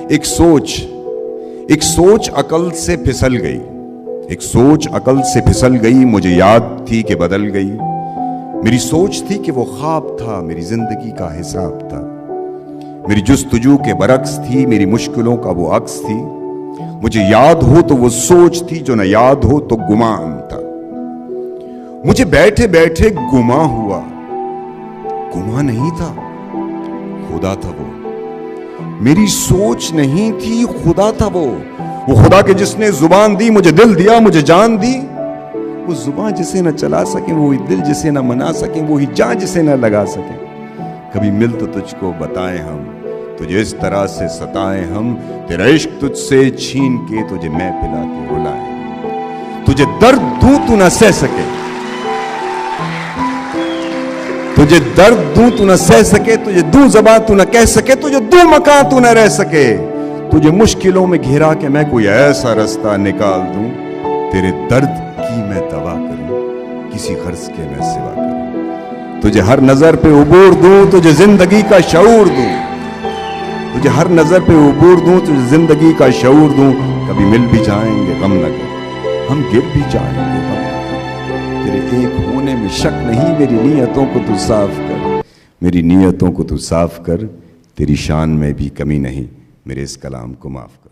ایک سوچ عقل سے پھسل گئی، ایک سوچ عقل سے پھسل گئی، مجھے یاد تھی کہ بدل گئی۔ میری سوچ تھی کہ وہ خواب تھا، میری زندگی کا حساب تھا، میری جستجو کے برعکس تھی، میری مشکلوں کا وہ عکس تھی۔ مجھے یاد ہو تو وہ سوچ تھی، جو نہ یاد ہو تو گمان تھا۔ مجھے بیٹھے بیٹھے گما ہوا، گما نہیں تھا، خدا تھا وہ۔ میری سوچ نہیں تھی، خدا تھا وہ خدا کہ جس نے زبان دی، مجھے دل دیا، مجھے جان دی۔ وہ زبان جسے نہ چلا سکیں، وہی دل جسے نہ منا سکیں، وہی جان جسے نہ لگا سکیں۔ کبھی مل تو تجھ کو بتائیں ہم، تجھے اس طرح سے ستائیں ہم، تیرا عشق تجھ سے چھین کے تجھے میں پلا کے رلائیں۔ تجھے درد دوں تو نہ سہ سکے، تجھے درد دوں تو نہ سہ سکے، تجھے دوں زباں تو نہ کہہ سکے، تجھے دوں مکان تو نہ رہ سکے۔ تجھے مشکلوں میں گھیرا کے میں کوئی ایسا رستہ نکال دوں، تیرے درد کی میں دوا کروں، کسی غرض کے میں سوا کروں۔ تجھے ہر نظر پہ عبور دوں، تجھے زندگی کا شعور دوں، تجھے ہر نظر پہ عبور دوں، تجھے زندگی کا شعور دوں۔ کبھی مل بھی جائیں گے غم نہ کر، ہم گر بھی جائیں گے غم نہ کر۔ تیرے ایک ہونے میں شک نہیں، میری نیتوں کو تو صاف کر، میری نیتوں کو تو صاف کر۔ تیری شان میں بھی کمی نہیں، میرے اس کلام کو معاف کر۔